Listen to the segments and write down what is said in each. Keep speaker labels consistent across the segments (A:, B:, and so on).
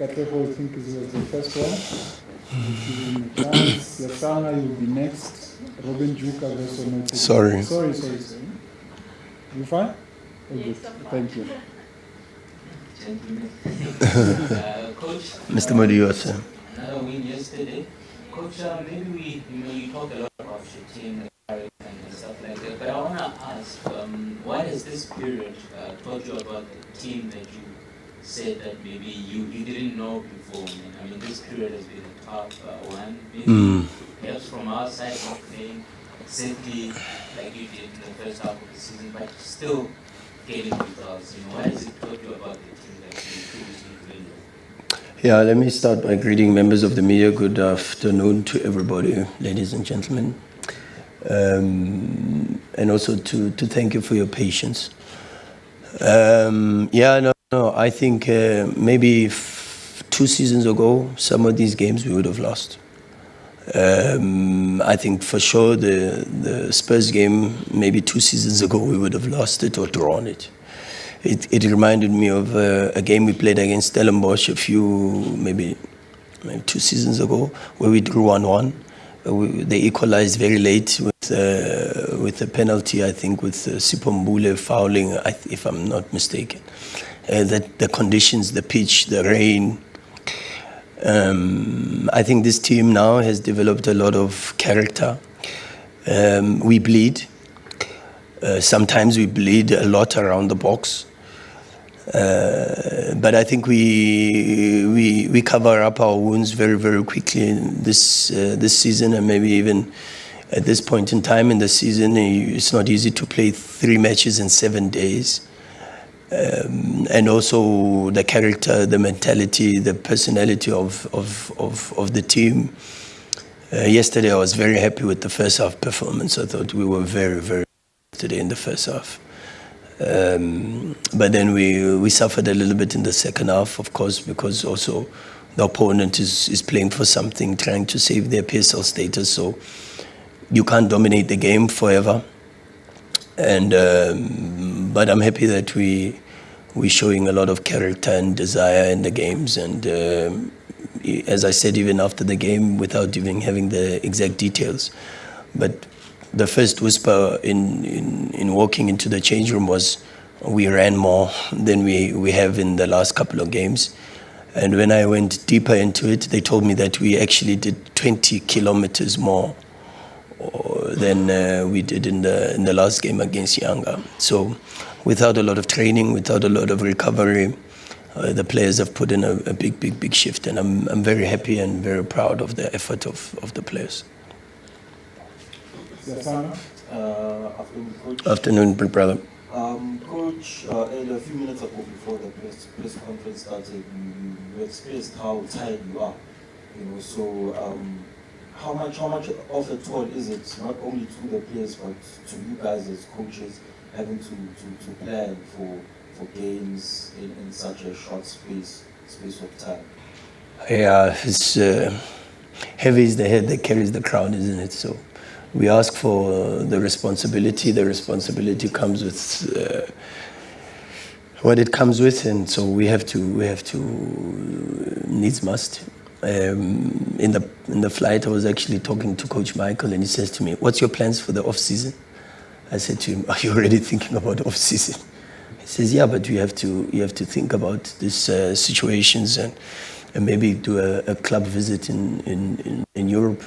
A: Katepo, I think, is the first one. Giving him a chance. Yasana, you'll be next. Robin Juka also noted.
B: Sorry.
A: Sorry. You fine? Oh, good. Thank you.
C: Coach,
B: Mr. Modiosa.
C: another win yesterday. Coach, maybe you talk a lot about your team and stuff like that, but I want to ask, what has this period taught you about the team that you said that maybe you didn't know before? I mean, this period has been a tough one. Maybe perhaps from our side, not playing exactly like you did in the first half of the season, but still getting results. What has it taught you about the team that you previously didn't know?
B: Yeah, let me start by greeting members of the media. Good afternoon to everybody, ladies and gentlemen. And also to thank you for your patience. I think maybe 2 seasons ago, some of these games we would have lost. I think for sure the Spurs game, maybe 2 seasons ago, we would have lost it or drawn it. It reminded me of a game we played against Stellenbosch maybe 2 seasons ago, where we drew 1-1. They equalized very late with a penalty, I think, with Sipho Mbule fouling, if I'm not mistaken. That the conditions, the pitch, the rain. I think this team now has developed a lot of character. We bleed. Sometimes we bleed a lot around the box. But I think we cover up our wounds very, very quickly this season, and maybe even at this point in time in the season, it's not easy to play 3 matches in 7 days. And also the character, the mentality, the personality of the team. Yesterday I was very happy with the first half performance. I thought we were very, very good today in the first half. But then we suffered a little bit in the second half, of course, because also the opponent is playing for something, trying to save their PSL status. So you can't dominate the game forever. But I'm happy that we're showing a lot of character and desire in the games. And as I said, even after the game, without even having the exact details, but the first whisper in walking into the change room was we ran more than we have in the last couple of games. And when I went deeper into it, they told me that we actually did 20 kilometers more than we did in the last game against Yanga. So without a lot of training, without a lot of recovery, the players have put in a big shift. And I'm very happy and very proud of the effort of the players.
D: Afternoon, Coach.
B: Afternoon, brother.
D: Coach, a few minutes ago before the press conference started, you expressed how tired you are. So how much of a toll is it, not only to the players but to you guys as coaches, having to plan for games in such a short space of time?
B: Yeah, it's heavy is the head that carries the crown, isn't it? So we ask for the responsibility. The responsibility comes with what it comes with, and so we have to needs must. In the flight, I was actually talking to Coach Michael, and he says to me, "What's your plans for the off season?" I said to him, "Are you already thinking about off season?" He says, "Yeah, but you have to think about these situations and maybe do a club visit in Europe."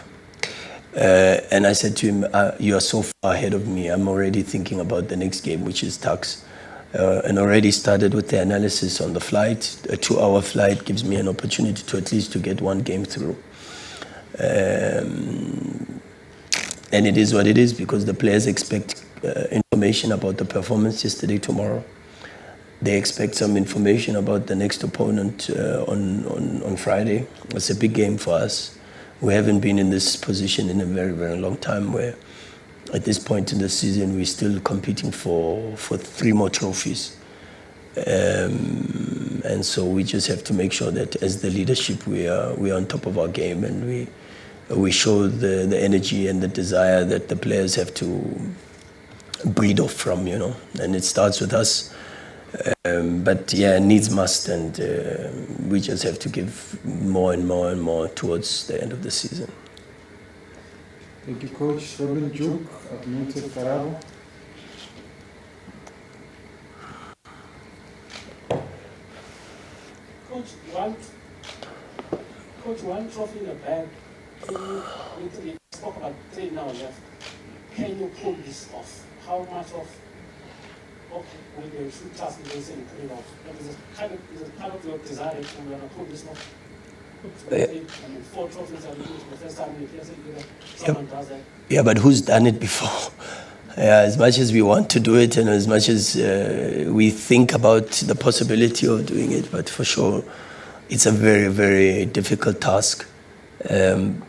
B: And I said to him, "You are so far ahead of me. I'm already thinking about the next game, which is Tuks." And already started with the analysis on the flight. A 2-hour flight gives me an opportunity to at least to get one game through. And it is what it is, because the players expect information about the performance yesterday, tomorrow. They expect some information about the next opponent on Friday. It's a big game for us. We haven't been in this position in a very, very long time, where at this point in the season we're still competing for 3 more trophies. And so we just have to make sure that as the leadership we are on top of our game, and we show the energy and the desire that the players have to breed off from, and it starts with us. But yeah, needs must, and we just have to give more and more and more towards the end of the season.
A: Thank you, Coach. Robin Juk, I've noted Karabo.
E: Coach, one trophy in the bag. You spoke about 3 now left. Can you pull this off? How much of maybe a shoot task against any pull it off? Is it part of your desire to pull this off? I mean, 4 trophies are the first time in the PSA someone does that.
B: Yeah, but who's done it before? Yeah, as much as we want to do it and as much as we think about the possibility of doing it, but for sure, it's a very, very difficult task. And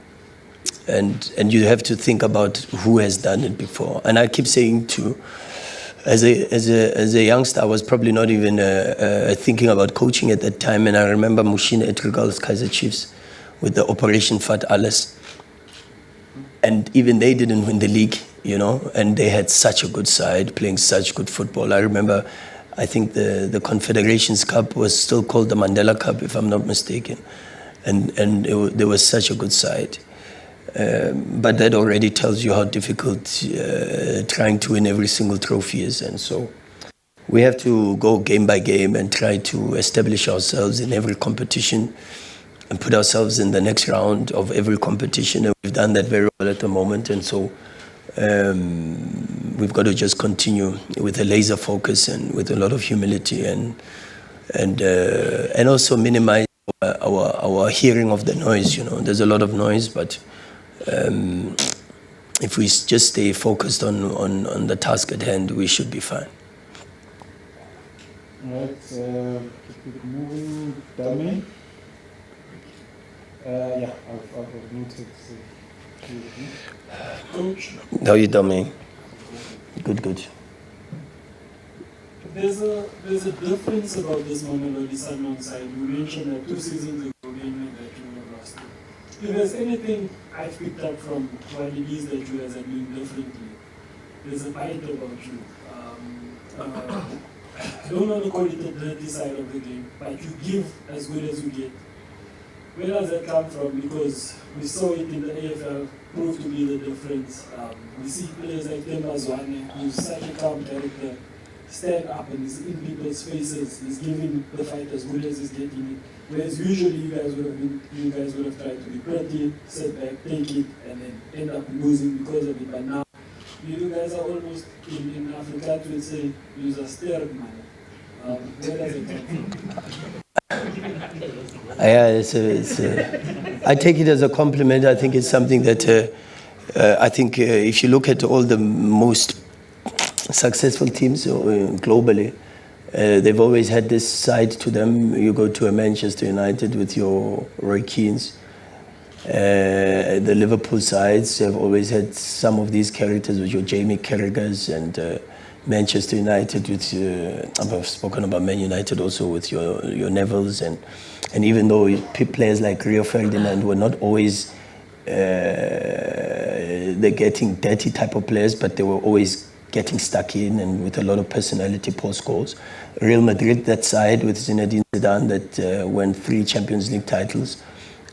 B: you have to think about who has done it before. And I keep saying too, as a youngster, I was probably not even thinking about coaching at that time. And I remember Mushina at Regal's Kaizer Chiefs with the Operation Fat Alles. And even they didn't win the league, you know, and they had such a good side, playing such good football. I remember, I think the Confederations Cup was still called the Mandela Cup, if I'm not mistaken. And there was such a good side. But that already tells you how difficult trying to win every single trophy is. And so we have to go game by game and try to establish ourselves in every competition and put ourselves in the next round of every competition. And we've done that very well at the moment. And so we've got to just continue with a laser focus and with a lot of humility and also minimize our hearing of the noise. You know, there's a lot of noise, but if we just stay focused on the task at hand, we should be fine.
A: All right, keep it moving. Dami? Yeah, I've noted.
E: Coach,
B: How are you, Dami? Good.
E: there's a difference about this Mamelodi Sundowns side. You mentioned that 2 seasons ago they made that you were lost. If there's anything I've picked up from what it is that you guys are doing differently, there's a bite about you. I don't want to call it the dirty side of the game, but you give as good as you get. Where does that come from? Because we saw it in the AFL, proved to be the difference. We see players like Themba Zwane, who's such a calm character, stand up and he's in people's faces. He's giving the fight as good as he's getting it. Whereas usually you guys would have tried to be pretty, sit back, take it, and then end up losing because of it. But now you guys are almost in Africa to say use a steer man. Where does it come from?
B: Yeah, I take it as a compliment. I think it's something that I think if you look at all the most successful teams globally, they've always had this side to them. You go to a Manchester United with your Roy Keanes. The Liverpool sides have always had some of these characters with your Jamie Carragher's and Manchester United with I've spoken about Man United also with your Nevilles and even though players like Rio Ferdinand were not always they're getting dirty type of players, but they were always getting stuck in and with a lot of personality post goals. Real Madrid, that side with Zinedine Zidane that won 3 Champions League titles.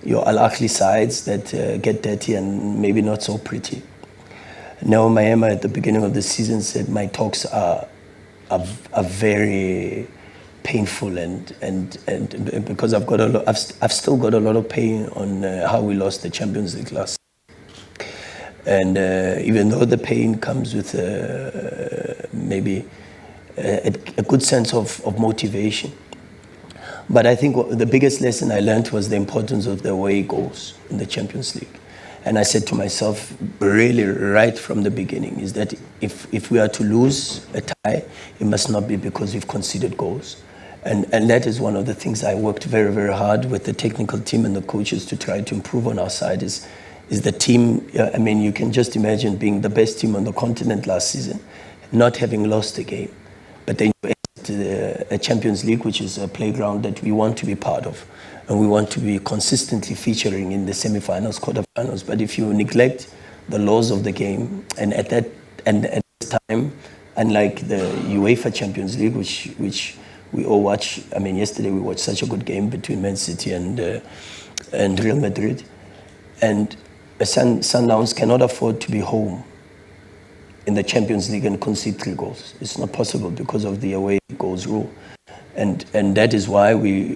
B: Your Al Ahly sides that get dirty and maybe not so pretty. Now Mayema at the beginning of the season said my talks are very painful and because I've still got a lot of pain on how we lost the Champions League last. And even though the pain comes with maybe a good sense of motivation. But I think the biggest lesson I learned was the importance of the away goals in the Champions League. And I said to myself, really right from the beginning, is that if we are to lose a tie, it must not be because we've conceded goals. And that is one of the things I worked very, very hard with the technical team and the coaches to try to improve on our side is the team. I mean, you can just imagine being the best team on the continent last season, not having lost a game. But then you exit a Champions League, which is a playground that we want to be part of. And we want to be consistently featuring in the semi-finals, quarterfinals. But if you neglect the laws of the game, and at this time, unlike the UEFA Champions League, which we all watch. I mean, yesterday we watched such a good game between Man City and Real Madrid, and Sundowns cannot afford to be home in the Champions League and concede 3 goals. It's not possible because of the away goals rule. And that is why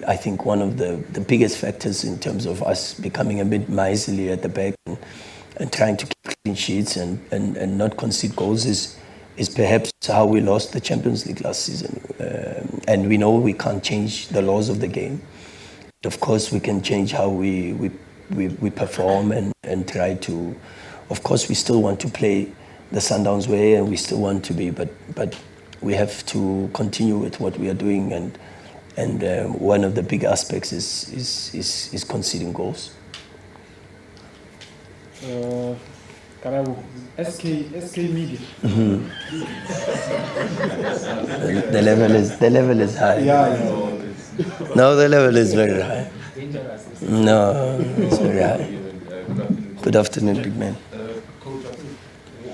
B: I think one of the biggest factors in terms of us becoming a bit miserly at the back and trying to keep clean sheets and not concede goals is perhaps how we lost the Champions League last season. And we know we can't change the laws of the game. But of course, we can change how we perform and try to. Of course, we still want to play the Sundowns way, and we still want to be, but we have to continue with what we are doing, and one of the big aspects is conceding goals.
A: Karabu, SK Media.
B: Mm-hmm. the level is high.
A: Yeah.
B: No, the level is very high. No, it's very high. Good afternoon, big man.
F: Coach, I think,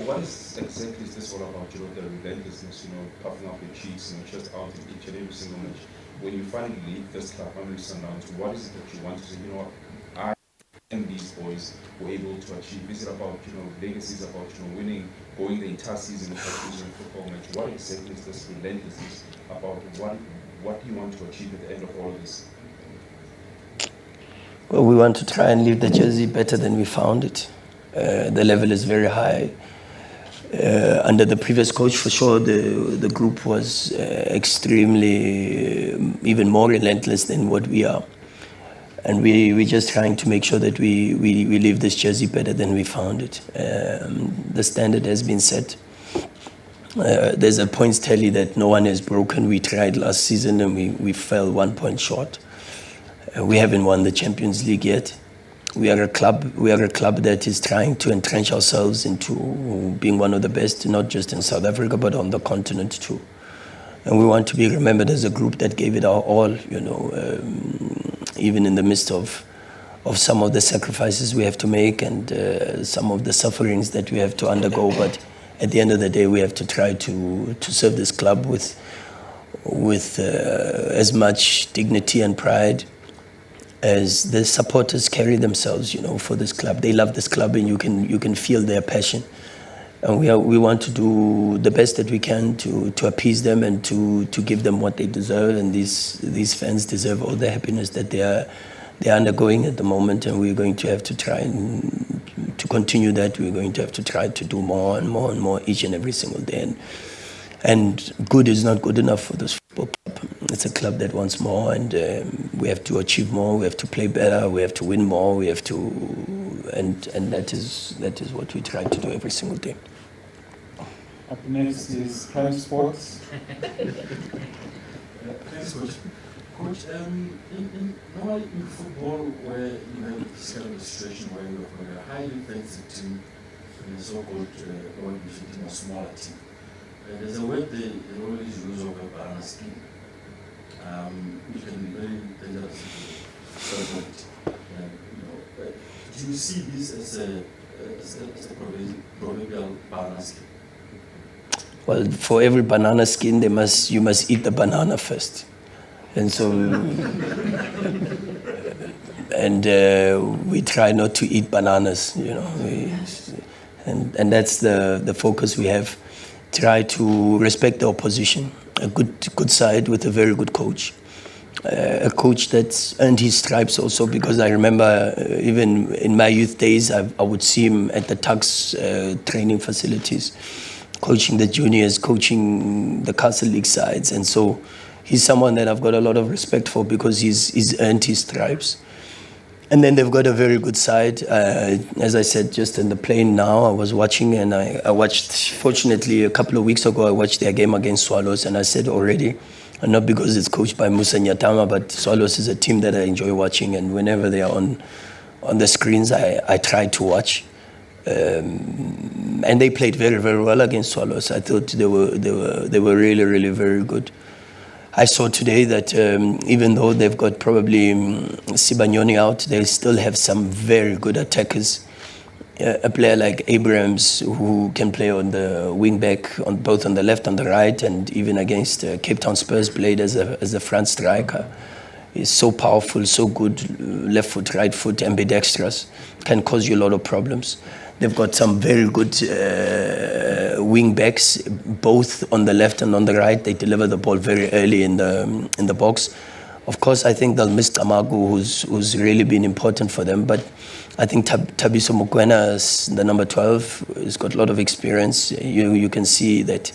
F: what exactly is this all about? The relentlessness, puffing up your cheeks, just out in each and every single match. When you finally leave this club, Mamelodi Sundowns, what is it that you want to say? I and these boys were able to achieve. Is it about legacies, about winning, going the entire season without losing a football match? What exactly is this relentlessness about? What do you want to achieve at the end of all of this?
B: Well, we want to try and leave the jersey better than we found it. The level is very high. Under the previous coach, for sure, the group was extremely, even more relentless than what we are. And we're just trying to make sure that we leave this jersey better than we found it. The standard has been set. There's a points tally that no one has broken. We tried last season and we fell 1 point short. We haven't won the Champions League yet. We are a club that is trying to entrench ourselves into being one of the best, not just in South Africa, but on the continent too. And we want to be remembered as a group that gave it our all, even in the midst of some of the sacrifices we have to make and some of the sufferings that we have to undergo. But at the end of the day, we have to try to serve this club with as much dignity and pride as the supporters carry themselves, for this club. They love this club, and you can feel their passion. And we want to do the best that we can to appease them and to give them what they deserve. And these fans deserve all the happiness that they are undergoing at the moment. And we're going to have to try to continue that. We're going to have to try to do more and more and more each and every single day. And good is not good enough for this football club. It's a club that wants more, and we have to achieve more. We have to play better. We have to win more. We have to, and that is what we try to do every single day.
A: Up next is Prime Sports.
G: Thanks, Coach. Coach, normally in football, where you have this kind of a situation where you have a highly defensive team and a so-called team, a smaller team. There's a word they always use of a banana skin, which can be very dangerous to the point. Do you see this as a proverbial banana skin?
B: Well, for every banana skin, you must eat the banana first, and so we try not to eat bananas, and that's the focus we have. Try to respect the opposition, a good side with a very good coach, a coach that's earned his stripes also, because I remember even in my youth days, I would see him at the Tuks training facilities, coaching the juniors, coaching the Castle League sides, and so he's someone that I've got a lot of respect for because he's earned his stripes. And then they've got a very good side. As I said, just in the plane now, I was watching, and I watched, fortunately, a couple of weeks ago, I watched their game against Swallows, and I said already, and not because it's coached by Musa Nyatama, but Swallows is a team that I enjoy watching, and whenever they are on the screens, I try to watch. And they played very, very well against Swallows. I thought they were really, really very good. I saw today that even though they've got probably Sibanyoni out, they still have some very good attackers. a player like Abrams, who can play on the wing back, on both on the left and the right, and even against Cape Town Spurs, played as a front striker. He's so powerful, so good, left foot, right foot, ambidextrous, can cause you a lot of problems. They've got some very good wing backs, both on the left and on the right. They deliver the ball very early in the box. Of course, I think they'll miss Tamagu, who's really been important for them. But I think Thabiso Mokwena, is the number 12, has got a lot of experience. You can see that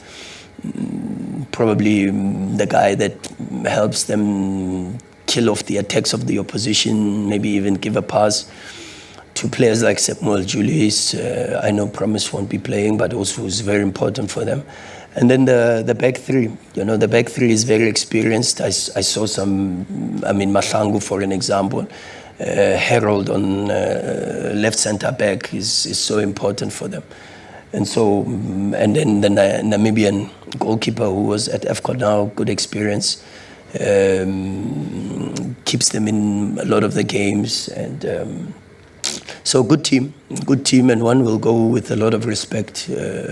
B: probably the guy that helps them kill off the attacks of the opposition, maybe even give a pass to players like Samuel Julius. I know Promise won't be playing, but also is very important for them. And then the back three, the back three is very experienced. I saw some, Mahlangu, for an example. Harold on left center back is so important for them. And so, and then the Namibian goalkeeper who was at AFCON now, good experience, keeps them in a lot of the games. And so good team, and one will go with a lot of respect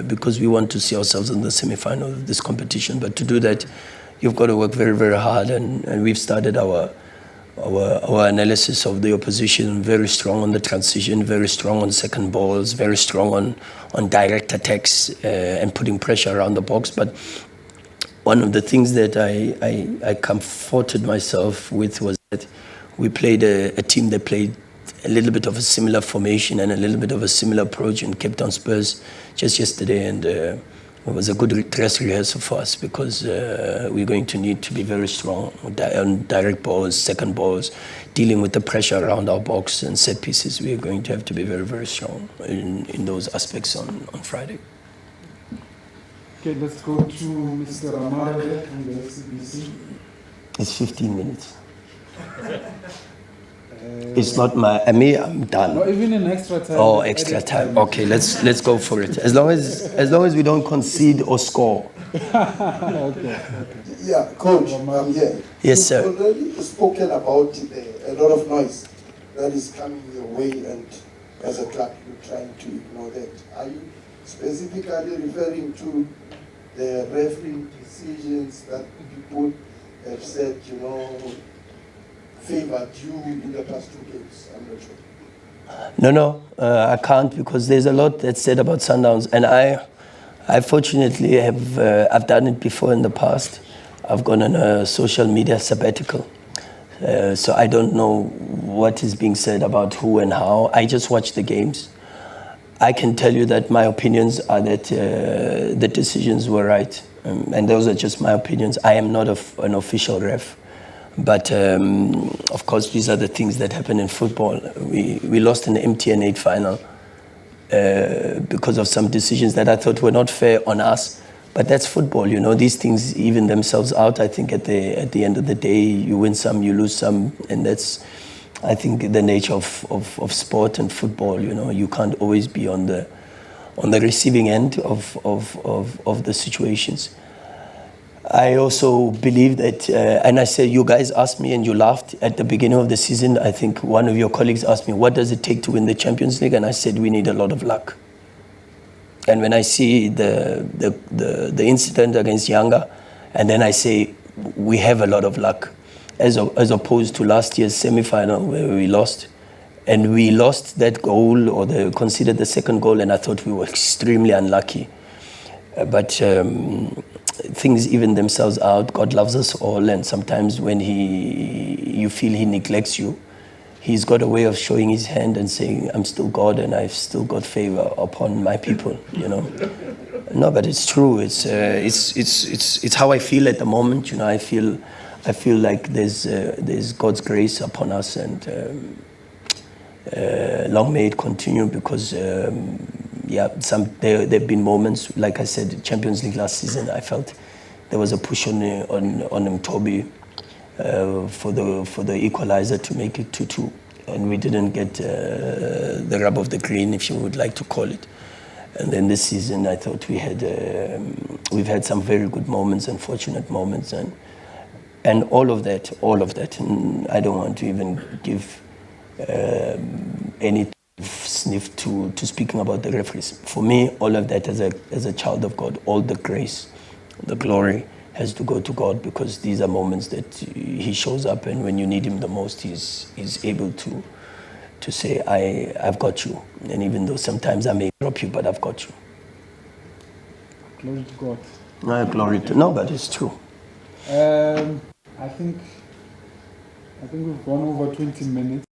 B: because we want to see ourselves in the semi-final of this competition. But to do that, you've got to work very, very hard, and we've started our analysis of the opposition very strong on the transition, very strong on second balls, very strong on direct attacks and putting pressure around the box. But one of the things that I comforted myself with was that we played a team that played a little bit of a similar formation and a little bit of a similar approach in Cape Town Spurs just yesterday, and it was a good dress rehearsal for us because we're going to need to be very strong on direct balls, second balls, dealing with the pressure around our box and set pieces. We're going to have to be very, very strong in those aspects on Friday.
A: Okay, let's go to Mr. Amare from the SCBC.
B: It's 15 minutes. It's not I'm done.
A: No, even in extra time.
B: Oh, extra time. Okay, let's go for it. As long as we don't concede or score.
A: Okay.
H: Yeah, Coach, I'm here.
B: Yes, sir.
H: You've already spoken about a lot of noise that is coming your way, and as a club, you're trying to ignore that. Are you specifically referring to the refereeing decisions that people have said, favored you in the past 2 games? I'm not sure.
B: No, I can't, because there's a lot that's said about Sundowns, and I fortunately have I've done it before in the past. I've gone on a social media sabbatical, so I don't know what is being said about who and how. I just watch the games. I can tell you that my opinions are that the decisions were right, and those are just my opinions. I am not an official ref. But of course, these are the things that happen in football. We lost an MTN 8 final because of some decisions that I thought were not fair on us. But that's football, These things even themselves out. I think at the end of the day, you win some, you lose some, and that's, I think, the nature of sport and football. You can't always be on the receiving end of the situations. I also believe that, and I said, you guys asked me and you laughed at the beginning of the season. I think one of your colleagues asked me, what does it take to win the Champions League? And I said, we need a lot of luck. And when I see the incident against Yanga, and then I say, we have a lot of luck, as opposed to last year's semi-final where we lost. And we lost that goal, or conceded the second goal, and I thought we were extremely unlucky. But things even themselves out. God loves us all, and sometimes when you feel he neglects you, he's got a way of showing his hand and saying, I'm still God and I've still got favor upon my people, No, but it's true. It's how I feel at the moment. I feel like there's God's grace upon us, and long may it continue, because there have been moments, like I said, Champions League last season, I felt there was a push on Mtobi for the equalizer to make it 2-2, and we didn't get the rub of the green, if you would like to call it. And then this season, I thought we've had some very good moments, unfortunate moments, and all of that. And I don't want to even give any sniff to speaking about the referees. For me, all of that as a child of God, all the grace, the glory has to go to God, because these are moments that he shows up, and when you need him the most, he's able to say, I've got you. And even though sometimes I may drop you, but I've got you.
A: Glory to God.
B: Glory to, no, but it's true.
A: I think we've gone over 20 minutes.